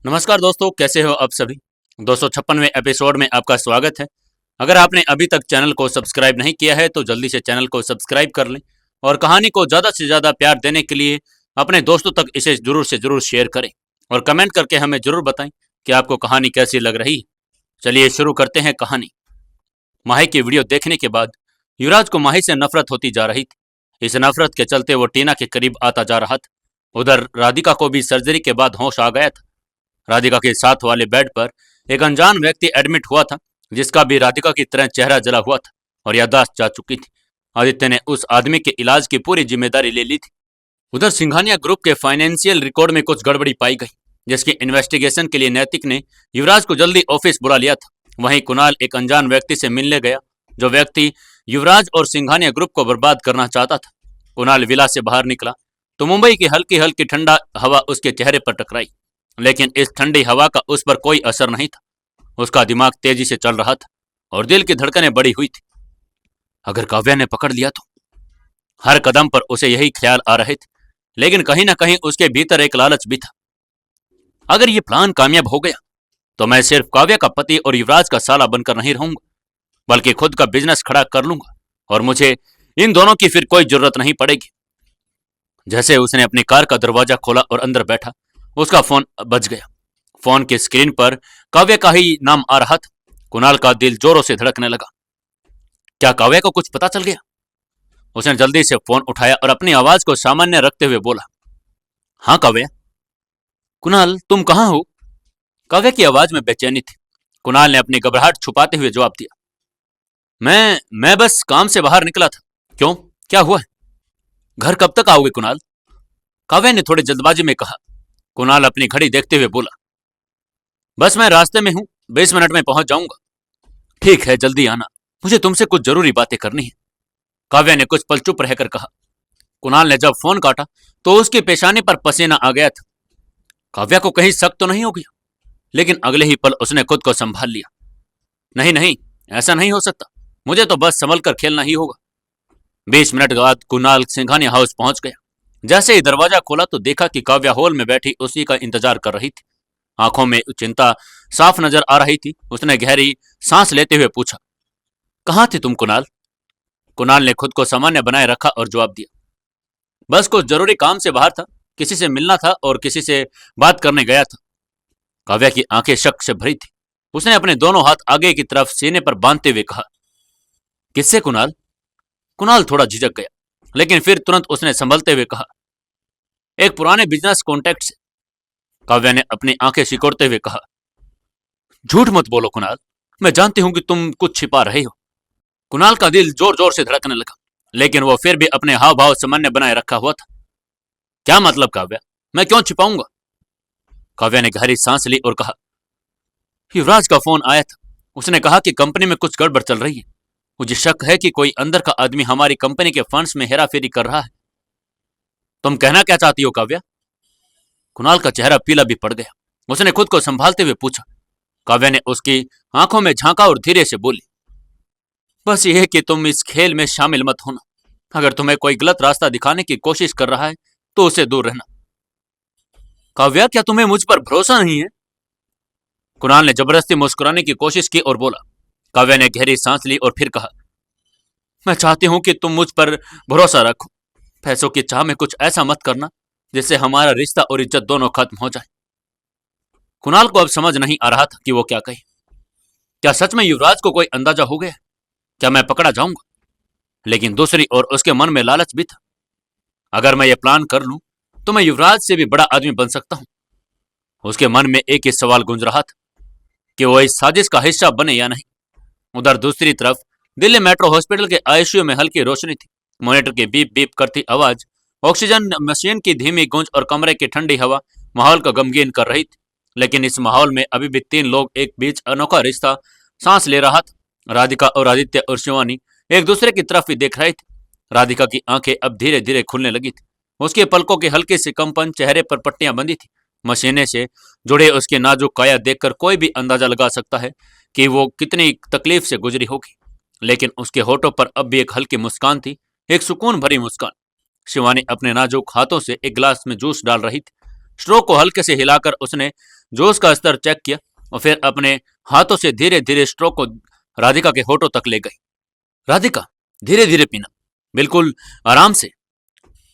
नमस्कार दोस्तों, कैसे हो आप सभी। 256वें एपिसोड में आपका स्वागत है। अगर आपने अभी तक चैनल को सब्सक्राइब नहीं किया है तो जल्दी से चैनल को सब्सक्राइब कर लें और कहानी को ज़्यादा से ज़्यादा प्यार देने के लिए अपने दोस्तों तक इसे जरूर से जरूर शेयर करें और कमेंट करके हमें जरूर बताएं कि आपको कहानी कैसी लग रही है। चलिए शुरू करते हैं कहानी। माही की वीडियो देखने के बाद युवराज को माही से नफरत होती जा रही थी। इस नफरत के चलते वो टीना के करीब आता जा रहा था। उधर राधिका को भी सर्जरी के बाद होश आ गया था। राधिका के साथ वाले बेड पर एक अनजान व्यक्ति एडमिट हुआ था, जिसका भी राधिका की तरह चेहरा जला हुआ था और याददाश्त जा चुकी थी। आदित्य ने उस आदमी के इलाज की पूरी जिम्मेदारी ले ली थी। उधर सिंघानिया ग्रुप के फाइनेंशियल रिकॉर्ड में कुछ गड़बड़ी पाई गई, जिसकी इन्वेस्टिगेशन के लिए नैतिक ने युवराज को जल्दी ऑफिस बुला लिया था। वहीं कुणाल एक अनजान व्यक्ति से मिलने गया, जो व्यक्ति युवराज और सिंघानिया ग्रुप को बर्बाद करना चाहता था। कुणाल विला से बाहर निकला तो मुंबई की हल्की हल्की ठंडा हवा उसके चेहरे पर टकराई, लेकिन इस ठंडी हवा का उस पर कोई असर नहीं था। उसका दिमाग तेजी से चल रहा था और दिल की धड़कनें बढ़ी हुई थी। अगर काव्या ने पकड़ लिया तो? हर कदम पर उसे यही ख्याल आ रहे थे, लेकिन कहीं ना कहीं उसके भीतर एक लालच भी था। अगर ये प्लान कामयाब हो गया तो मैं सिर्फ काव्या का पति और युवराज का साला बनकर नहीं रहूंगा, बल्कि खुद का बिजनेस खड़ा कर लूंगा और मुझे इन दोनों की फिर कोई जरूरत नहीं पड़ेगी। जैसे उसने अपनी कार का दरवाजा खोला और अंदर बैठा, उसका फोन बज गया। फोन की स्क्रीन पर काव्या का ही नाम आ रहा था। कुणाल का दिल जोरों से धड़कने लगा। क्या काव्या को कुछ पता चल गया? उसने जल्दी से फोन उठाया और अपनी आवाज को सामान्य रखते हुए बोला, हाँ काव्या। कुणाल, तुम कहां हो? काव्या की आवाज में बेचैनी थी। कुणाल ने अपनी घबराहट छुपाते हुए जवाब दिया, मैं बस काम से बाहर निकला था। क्यों, क्या हुआ है? घर कब तक आओगे कुणाल? काव्या ने थोड़ी जल्दबाजी में कहा। कुणाल अपनी घड़ी देखते हुए बोला, बस मैं रास्ते में हूं, 20 मिनट में पहुंच जाऊंगा। ठीक है, जल्दी आना, मुझे तुमसे कुछ जरूरी बातें करनी है। काव्या ने कुछ पल चुप रहकर कहा। कुणाल ने जब फोन काटा तो उसकी पेशानी पर पसीना आ गया था। काव्या को कहीं शक तो नहीं हो गया? लेकिन अगले ही पल उसने खुद को संभाल लिया। नहीं नहीं, ऐसा नहीं हो सकता, मुझे तो बस संभल कर खेलना ही होगा। 20 मिनट बाद कुणाल सिंघानिया हाउस पहुंच गया। जैसे ही दरवाजा खोला तो देखा कि काव्या हॉल में बैठी उसी का इंतजार कर रही थी। आंखों में चिंता साफ नजर आ रही थी। उसने गहरी सांस लेते हुए पूछा, कहां थे तुम कुणाल? कुणाल ने खुद को सामान्य बनाए रखा और जवाब दिया, बस कुछ जरूरी काम से बाहर था, किसी से मिलना था और किसी से बात करने गया था। काव्या की आंखें शक से भरी थी। उसने अपने दोनों हाथ आगे की तरफ सीने पर बांधते हुए कहा, किससे कुणाल? कुणाल थोड़ा झिझक गया, लेकिन फिर तुरंत उसने संभलते हुए कहा, एक पुराने बिजनेस कॉन्टैक्ट से। काव्या ने अपनी आंखें सिकोड़ते हुए कहा, झूठ मत बोलो कुणाल, मैं जानती हूं कि तुम कुछ छिपा रहे हो। कुणाल का दिल जोर जोर से धड़कने लगा, लेकिन वो फिर भी अपने हाव भाव सामान्य बनाए रखा हुआ था। क्या मतलब काव्या, मैं क्यों छिपाऊंगा? काव्या ने गहरी सांस ली और कहा, युवराज का फोन आया था, उसने कहा कि कंपनी में कुछ गड़बड़ चल रही है। मुझे शक है कि कोई अंदर का आदमी हमारी कंपनी के फंड्स में हेराफेरी कर रहा है। तुम कहना क्या चाहती हो काव्या? कुणाल का चेहरा पीला भी पड़ गया। उसने खुद को संभालते हुए पूछा। काव्या ने उसकी आंखों में झांका और धीरे से बोली, बस यह कि तुम इस खेल में शामिल मत होना। अगर तुम्हें कोई गलत रास्ता दिखाने की कोशिश कर रहा है तो उसे दूर रहना। काव्या, क्या तुम्हें मुझ पर भरोसा नहीं है? कुणाल ने जबरदस्ती मुस्कुराने की कोशिश की और बोला। काव्या ने गहरी सांस ली और फिर कहा, मैं चाहती हूं कि तुम मुझ पर भरोसा रखो। पैसों की चाह में कुछ ऐसा मत करना जिससे हमारा रिश्ता और इज्जत दोनों खत्म हो जाए। कुणाल को अब समझ नहीं आ रहा था कि वो क्या कहे। क्या सच में युवराज को कोई अंदाजा हो गया? क्या मैं पकड़ा जाऊंगा? लेकिन दूसरी ओर उसके मन में लालच भी था। अगर मैं ये प्लान कर लूं तो मैं युवराज से भी बड़ा आदमी बन सकता हूं। उसके मन में एक ही सवाल गूंज रहा था कि वो इस साजिश का हिस्सा बने या नहीं। उधर दूसरी तरफ दिल्ली मेट्रो हॉस्पिटल के आईसीयू में हल्की रोशनी थी। मॉनिटर की बीप बीप करती आवाज, ऑक्सीजन मशीन की धीमी गूंज और कमरे की ठंडी हवा माहौल को गमगीन कर रही थी। लेकिन इस माहौल में अभी भी 3 लोग एक बीच अनोखा रिश्ता सांस ले रहा था। राधिका और आदित्य और शिवानी एक दूसरे की तरफ ही देख रहे थे। राधिका की आंखें अब धीरे धीरे खुलने लगी थी। उसके पलकों की हल्की सी कंपन, चेहरे पर पट्टियां बंधी थी। मशीने से जुड़े उसके नाजुक काया देखकर कोई भी अंदाजा लगा सकता है कि वो कितनी तकलीफ से गुजरी होगी। लेकिन उसके होठों पर अब भी एक हल्की मुस्कान थी, एक सुकून भरी मुस्कान। शिवानी अपने नाजुक हाथों से एक गिलास में जूस डाल रही थी। स्ट्रो को हल्के से हिलाकर उसने जोश का स्तर चेक किया और फिर अपने हाथों से धीरे धीरे स्ट्रोक को राधिका के होठों तक ले गई। राधिका, धीरे धीरे पीना, बिल्कुल आराम से।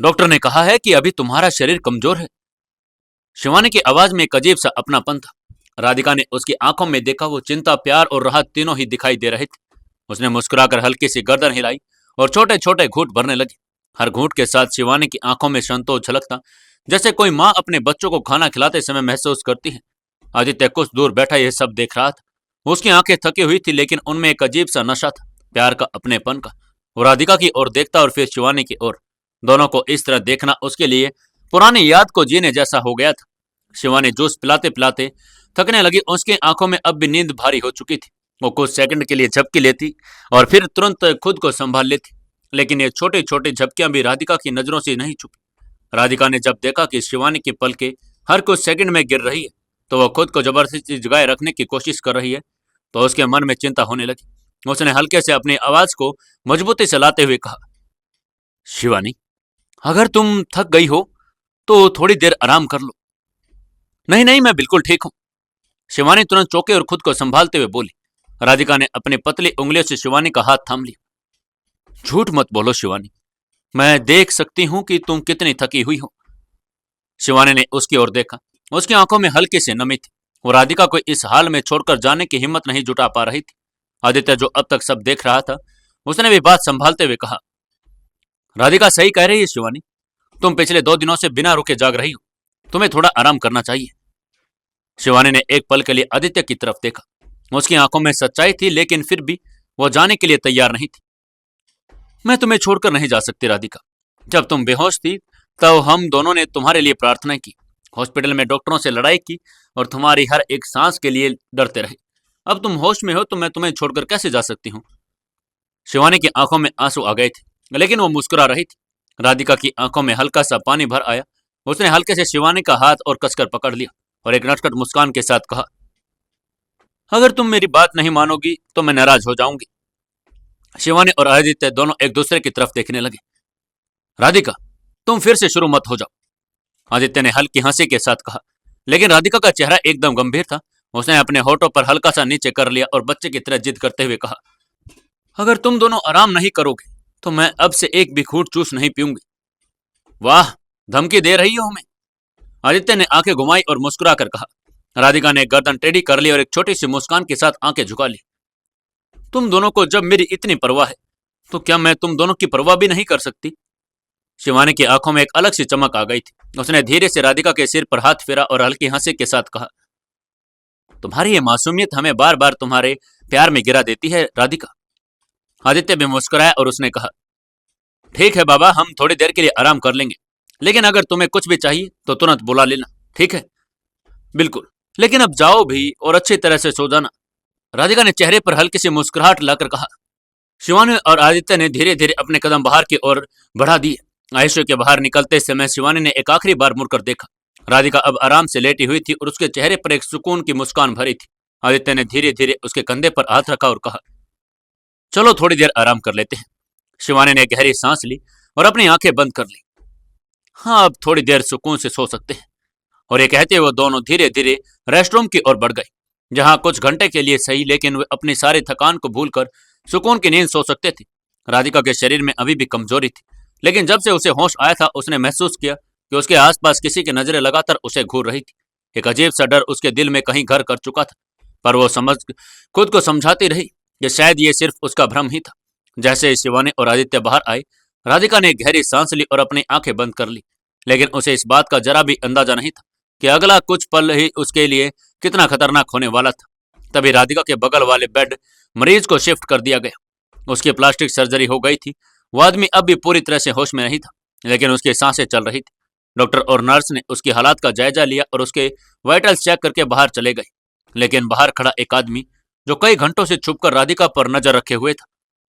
डॉक्टर ने कहा है कि अभी तुम्हारा शरीर कमजोर है। शिवानी की आवाज में एक अजीब सा अपनापन था। राधिका ने उसकी आंखों में देखा, वो चिंता, प्यार और राहत तीनों ही दिखाई दे रहे थे। उसने मुस्कुराकर हल्की सी गर्दन हिलाई और छोटे छोटे घूंट भरने लगी। हर घूंट के साथ शिवानी की आंखों में संतोष झलकता, जैसे कोई माँ अपने बच्चों को खाना खिलाते समय महसूस करती है। आदित्य कुछ दूर बैठा यह सब देख रहा था। उसकी आंखें थकी हुई थी, लेकिन उनमें एक अजीब सा नशा था, प्यार का, अपनेपन का। वो राधिका की ओर देखता और फिर शिवानी की ओर। दोनों को इस तरह देखना उसके लिए पुरानी याद को जीने जैसा हो गया था। शिवानी जूस पिलाते पिलाते थकने लगी। उसकी आंखों में अब भी नींद भारी हो चुकी थी। वो कुछ सेकंड के लिए झपकी लेती और फिर तुरंत खुद को संभाल लेती, लेकिन ये छोटी छोटी झपकियां भी राधिका की नजरों से नहीं छुपी। राधिका ने जब देखा कि शिवानी की पलकें हर कुछ सेकंड में गिर रही है, तो वह खुद को जबरदस्ती जगाए रखने की कोशिश कर रही है, तो उसके मन में चिंता होने लगी। उसने हल्के से अपनी आवाज को मजबूती से लाते हुए कहा, शिवानी, अगर तुम थक गई हो तो थोड़ी देर आराम कर लो। नहीं नहीं, मैं बिल्कुल ठीक हूं। शिवानी तुरंत चौंके और खुद को संभालते हुए बोली। राधिका ने अपनी पतली उंगलियों से शिवानी का हाथ थाम लिया। झूठ मत बोलो शिवानी, मैं देख सकती हूं कि तुम कितनी थकी हुई हो। शिवानी ने उसकी ओर देखा। उसकी आंखों में हल्की सी नमी थी। वो राधिका को इस हाल में छोड़कर जाने की हिम्मत नहीं जुटा पा रही थी। आदित्य, जो अब तक सब देख रहा था, उसने भी बात संभालते हुए कहा, राधिका सही कह रही है शिवानी, तुम पिछले 2 दिनों से बिना रुके जाग रही हो। तुम्हें थोड़ा आराम करना चाहिए। शिवानी ने एक पल के लिए आदित्य की तरफ देखा। उसकी आंखों में सच्चाई थी, लेकिन फिर भी वो जाने के लिए तैयार नहीं थी। मैं तुम्हें छोड़कर नहीं जा सकती राधिका। जब तुम बेहोश थी तब हम दोनों ने तुम्हारे लिए प्रार्थना की, हॉस्पिटल में डॉक्टरों से लड़ाई की और तुम्हारी हर एक सांस के लिए डरते रहे। अब तुम होश में हो तो मैं तुम्हें छोड़कर कैसे जा सकती हूँ। शिवानी की आंखों में आंसू आ गए थे, लेकिन वो मुस्कुरा रही थी। राधिका की आंखों में हल्का सा पानी भर आया। उसने हल्के से शिवानी का हाथ और कसकर पकड़ लिया और एक नटखट मुस्कान के साथ कहा, अगर तुम मेरी बात नहीं मानोगी तो मैं नाराज हो जाऊंगी। शिवानी और आदित्य दोनों एक दूसरे की तरफ देखने लगे। राधिका, तुम फिर से शुरू मत हो जाओ, आदित्य ने हल्की हंसी के साथ कहा, लेकिन राधिका का चेहरा एकदम गंभीर था। उसने अपने होठों पर हल्का सा नीचे कर लिया और बच्चे की तरह जिद करते हुए कहा, अगर तुम दोनों आराम नहीं करोगे तो मैं अब से एक भी घूंट जूस नहीं पीऊंगी। वाह, धमकी दे रही हो हमें, आदित्य ने आंखें घुमाई और मुस्कुरा कर कहा। राधिका ने गर्दन टेढ़ी कर ली और एक छोटी सी मुस्कान के साथ आंखें झुका ली। तुम दोनों को जब मेरी इतनी परवाह है तो क्या मैं तुम दोनों की परवाह भी नहीं कर सकती। शिवानी की आंखों में एक अलग सी चमक आ गई थी। उसने धीरे से राधिका के सिर पर हाथ फेरा और हल्की हंसी के साथ कहा, तुम्हारी ये मासूमियत हमें बार बार तुम्हारे प्यार में गिरा देती है राधिका। आदित्य भी मुस्कुराया और उसने कहा, ठीक है बाबा, हम थोड़ी देर के लिए आराम कर लेंगे, लेकिन अगर तुम्हें कुछ भी चाहिए तो तुरंत बुला लेना, ठीक है। बिल्कुल, लेकिन अब जाओ भी और अच्छी तरह से सो जाना, राधिका ने चेहरे पर हल्की सी मुस्कुराहट लाकर कहा। शिवानी और आदित्य ने धीरे धीरे अपने कदम बाहर की ओर बढ़ा दिए। आईसीयू के बाहर निकलते समय शिवानी ने एक आखिरी बार मुड़कर देखा। राधिका अब आराम से लेटी हुई थी और उसके चेहरे पर एक सुकून की मुस्कान भरी थी। आदित्य ने धीरे धीरे उसके कंधे पर हाथ रखा और कहा, चलो थोड़ी देर आराम कर लेते हैं। शिवानी ने गहरी सांस ली और अपनी आंखें बंद कर ली। हाँ, अब थोड़ी देर सुकून से सो सकते हैं। और ये कहते हुए वो दोनों धीरे धीरे रेस्टरूम की ओर बढ़ गए, जहां कुछ घंटे के लिए सही, लेकिन वे अपनी सारी थकान को भूलकर सुकून की नींद सो सकते थे। राधिका के शरीर में अभी भी कमजोरी थी, लेकिन जब से उसे होश आया था उसने महसूस किया कि उसके आसपास किसी की नजरें लगातार उसे घूर रही थी। एक अजीब सा डर उसके दिल में कहीं घर कर चुका था, पर वो खुद को समझाती रही कि शायद ये सिर्फ उसका भ्रम ही था। जैसे ही शिवानी और आदित्य बाहर आए, राधिका ने गहरी सांस ली और अपनी आंखें बंद कर ली, लेकिन उसे इस बात का जरा भी अंदाजा नहीं था कि अगला कुछ पल ही उसके लिए कितना खतरनाक होने वाला था। तभी राधिका के बगल वाले बेड मरीज को शिफ्ट कर दिया गया। उसकी प्लास्टिक सर्जरी हो गई थी। वो आदमी अब भी पूरी तरह से होश में नहीं था, लेकिन उसकी सांसें चल रही थी। डॉक्टर और नर्स ने उसकी हालात का जायजा लिया और उसके वाइटल्स चेक करके बाहर चले गए, लेकिन बाहर खड़ा एक आदमी जो कई घंटों से छुपकर राधिका पर नजर रखे हुए था,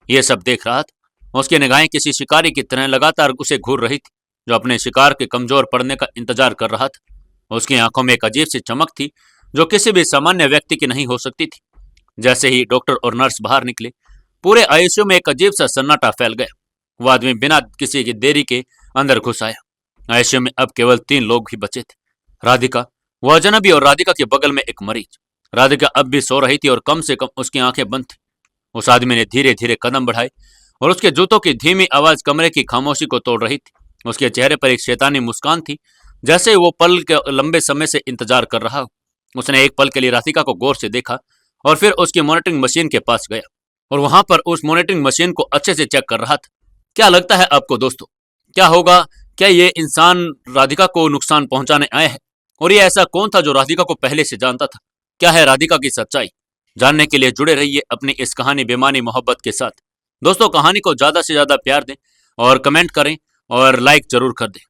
ये सब देख रहा था। उसकी निगाहें किसी शिकारी की तरह लगातार उसे घूर रही थी, जो अपने शिकार के कमजोर पड़ने का इंतजार कर रहा था। उसकी आंखों में एक अजीब सी चमक थी जो किसी भी सामान्य व्यक्ति की नहीं हो सकती थी। जैसे ही डॉक्टर और नर्स बाहर निकले, पूरे आईसीयू में एक अजीब सा सन्नाटा फैल गया। वो आदमी बिना किसी की देरी के अंदर घुस आया। आईसीयू में अब केवल 3 लोग ही बचे थे, राधिका, वो अजनबी और राधिका के बगल में एक मरीज। राधिका अब भी सो रही थी और कम से कम उसकी आंखें बंद थी। उस आदमी ने धीरे धीरे कदम बढ़ाए और उसके जूतों की धीमी आवाज कमरे की खामोशी को तोड़ रही थी। उसके चेहरे पर एक शैतानी मुस्कान थी, जैसे वो पल के लंबे समय से इंतजार कर रहा हो। उसने एक पल के लिए राधिका को गौर से देखा और फिर उसकी मॉनिटरिंग मशीन के पास गया और वहां पर उस मॉनिटरिंग मशीन को अच्छे से चेक कर रहा था। क्या लगता है आपको दोस्तों, क्या होगा? क्या ये इंसान राधिका को नुकसान पहुंचाने आए हैं? और ये ऐसा कौन था जो राधिका को पहले से जानता था? क्या है राधिका की सच्चाई? जानने के लिए जुड़े रहिए अपनी इस कहानी बेमानी मोहब्बत के साथ। दोस्तों, कहानी को ज्यादा से ज्यादा प्यार दें और कमेंट करें और लाइक जरूर कर दें।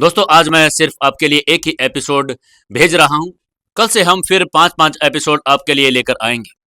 दोस्तों, आज मैं सिर्फ आपके लिए एक ही एपिसोड भेज रहा हूं। कल से हम फिर 5-5 एपिसोड आपके लिए लेकर आएंगे।